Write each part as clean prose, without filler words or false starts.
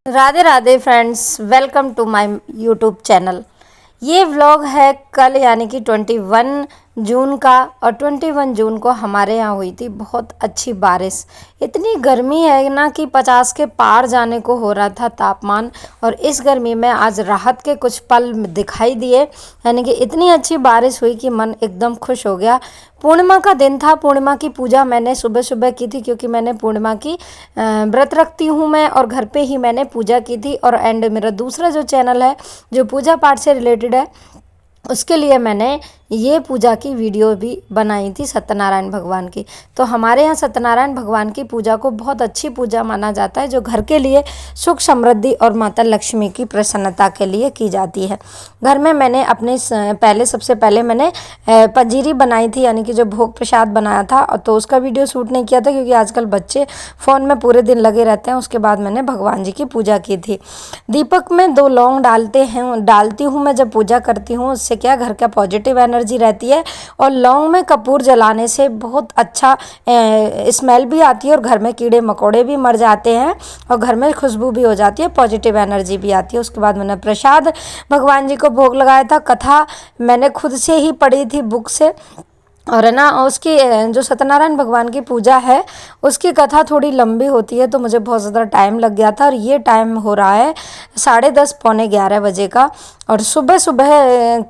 Radhe Radhe friends, welcome to my YouTube channel. ये vlog है कल यानी कि 21 जून का, और 21 जून को हमारे यहाँ हुई थी बहुत अच्छी बारिश। इतनी गर्मी है ना कि 50 के पार जाने को हो रहा था तापमान, और इस गर्मी में आज राहत के कुछ पल दिखाई दिए। यानी कि इतनी अच्छी बारिश हुई कि मन एकदम खुश हो गया। पूर्णिमा का दिन था। पूर्णिमा की पूजा मैंने सुबह सुबह की थी, क्योंकि मैंने पूर्णिमा की व्रत रखती हूँ मैं, और घर पे ही मैंने पूजा की थी। और एंड मेरा दूसरा जो चैनल है जो पूजा पाठ से रिलेटेड है, उसके लिए मैंने ये पूजा की वीडियो भी बनाई थी सत्यनारायण भगवान की। तो हमारे यहाँ सत्यनारायण भगवान की पूजा को बहुत अच्छी पूजा माना जाता है, जो घर के लिए सुख समृद्धि और माता लक्ष्मी की प्रसन्नता के लिए की जाती है। घर में मैंने अपने सबसे पहले मैंने पंजीरी बनाई थी, यानी कि जो भोग प्रसाद बनाया था। तो उसका वीडियो शूट नहीं किया था, क्योंकि आजकल बच्चे फ़ोन में पूरे दिन लगे रहते हैं। उसके बाद मैंने भगवान जी की पूजा की थी। दीपक में 2 लौंग डालती हूँ मैं जब पूजा करती हूँ। उससे क्या घर का पॉजिटिव एनर्जी रहती है, और लौंग में कपूर जलाने से बहुत अच्छा स्मेल भी आती है, और घर में कीड़े मकोड़े भी मर जाते हैं, और घर में खुशबू भी हो जाती है, पॉजिटिव एनर्जी भी आती है। उसके बाद मैंने प्रसाद भगवान जी को भोग लगाया था। कथा मैंने खुद से ही पढ़ी थी बुक से, और है ना, उसकी जो सत्यनारायण भगवान की पूजा है उसकी कथा थोड़ी लंबी होती है, तो मुझे बहुत ज़्यादा टाइम लग गया था। और ये टाइम हो रहा है 10:30 पौने 11 बजे का, और सुबह सुबह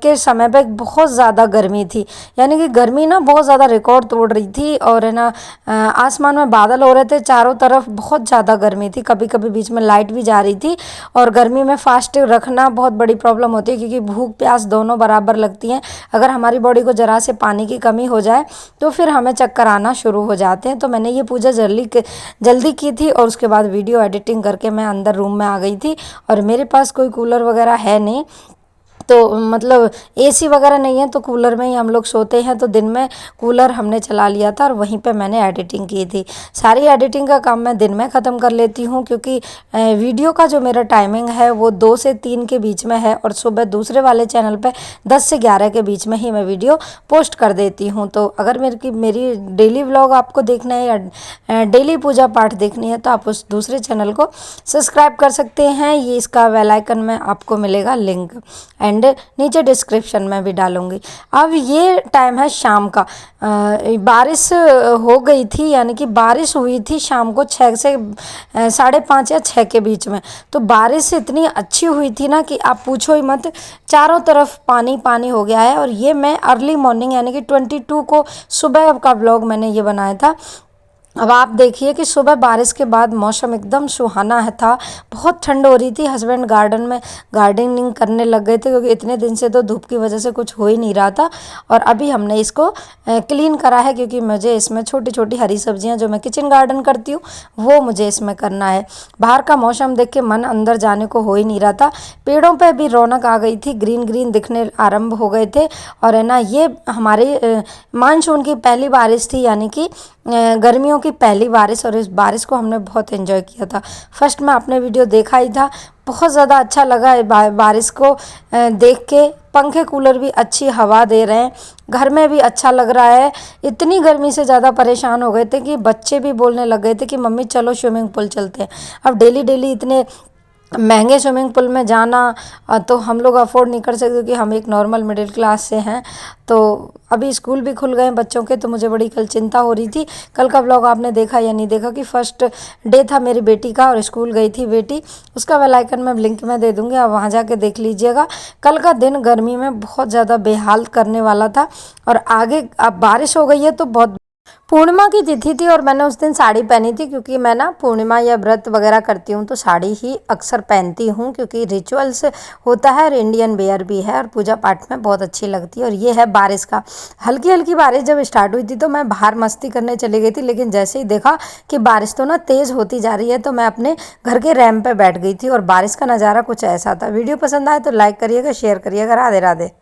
के समय पे बहुत ज़्यादा गर्मी थी। यानी कि गर्मी ना बहुत ज़्यादा रिकॉर्ड तोड़ रही थी, और है ना आसमान में बादल हो रहे थे चारों तरफ, बहुत ज़्यादा गर्मी थी। कभी कभी बीच में लाइट भी जा रही थी। और गर्मी में फास्ट रखना बहुत बड़ी प्रॉब्लम होती है, क्योंकि भूख प्यास दोनों बराबर लगती हैं। अगर हमारी बॉडी को ज़रा से पानी की कमी हो जाए तो फिर हमें चक्कर आना शुरू हो जाते हैं। तो मैंने ये पूजा जल्दी की थी, और उसके बाद वीडियो एडिटिंग करके मैं अंदर रूम में आ गई थी। और मेरे पास कोई कूलर वगैरह है नहीं, तो मतलब एसी वगैरह नहीं है, तो कूलर में ही हम लोग सोते हैं। तो दिन में कूलर हमने चला लिया था, और वहीं पे मैंने एडिटिंग की थी। सारी एडिटिंग का काम मैं दिन में ख़त्म कर लेती हूँ, क्योंकि वीडियो का जो मेरा टाइमिंग है वो 2 से 3 के बीच में है, और सुबह दूसरे वाले चैनल पे 10 से 11 के बीच में ही मैं वीडियो पोस्ट कर देती हूँ। तो अगर मेरी डेली व्लॉग आपको देखना है, या डेली पूजा पाठ देखनी है, तो आप उस दूसरे चैनल को सब्सक्राइब कर सकते हैं। ये इसका बेल आइकन में आपको मिलेगा लिंक, एंड नीचे डिस्क्रिप्शन में भी डालूंगी। अब ये टाइम है शाम का। बारिश हो गई थी, यानी कि बारिश हुई थी शाम को 6 से 5:30 या 6 के बीच में। तो बारिश इतनी अच्छी हुई थी ना कि आप पूछो ही मत, चारों तरफ पानी पानी हो गया है। और ये मैं अर्ली मॉर्निंग यानी कि 22 को सुबह का व्लॉग मैंने ये बनाया था। अब आप देखिए कि सुबह बारिश के बाद मौसम एकदम सुहाना है था। बहुत ठंड हो रही थी। हस्बैंड गार्डन में गार्डनिंग करने लग गए थे, क्योंकि इतने दिन से तो धूप की वजह से कुछ हो ही नहीं रहा था। और अभी हमने इसको क्लीन करा है, क्योंकि मुझे इसमें छोटी छोटी हरी सब्जियां जो मैं किचन गार्डन करती हूँ वो मुझे इसमें करना है। बाहर का मौसम देख के मन अंदर जाने को हो ही नहीं रहा था। पेड़ों पर भी रौनक आ गई थी, ग्रीन ग्रीन दिखने आरंभ हो गए थे। और है ना, ये हमारे मानसून की पहली बारिश थी, यानी कि गर्मियों की पहली बारिश। और इस बारिश को हमने बहुत एंजॉय किया था। फर्स्ट में आपने वीडियो देखा ही था, बहुत ज़्यादा अच्छा लगा बारिश को देख के। पंखे कूलर भी अच्छी हवा दे रहे हैं, घर में भी अच्छा लग रहा है। इतनी गर्मी से ज़्यादा परेशान हो गए थे कि बच्चे भी बोलने लग गए थे कि मम्मी चलो स्विमिंग पूल चलते हैं। अब डेली डेली इतने महंगे स्विमिंग पूल में जाना तो हम लोग अफोर्ड नहीं कर सकते क्योंकि हम एक नॉर्मल मिडिल क्लास से हैं। तो अभी स्कूल भी खुल गए हैं बच्चों के, तो मुझे बड़ी कल चिंता हो रही थी। कल का व्लॉग आपने देखा या नहीं देखा कि फर्स्ट डे था मेरी बेटी का और स्कूल गई थी बेटी, उसका बेल आइकन मैं लिंक में दे दूँगी, आप वहाँ जाके देख लीजिएगा। कल का दिन गर्मी में बहुत ज़्यादा बेहाल करने वाला था और आगे अब बारिश हो गई है तो बहुत। पूर्णिमा की तिथि थी और मैंने उस दिन साड़ी पहनी थी क्योंकि मैं ना पूर्णिमा या व्रत वगैरह करती हूँ तो साड़ी ही अक्सर पहनती हूँ क्योंकि रिचुअल्स होता है और इंडियन वेयर भी है और पूजा पाठ में बहुत अच्छी लगती है। और ये है बारिश का, हल्की हल्की बारिश जब स्टार्ट हुई थी तो मैं बाहर मस्ती करने चली गई थी, लेकिन जैसे ही देखा कि बारिश तो ना तेज़ होती जा रही है तो मैं अपने घर के रैंप पे बैठ गई थी और बारिश का नज़ारा कुछ ऐसा था। वीडियो पसंद आए तो लाइक करिएगा, शेयर करिएगा। राधे राधे।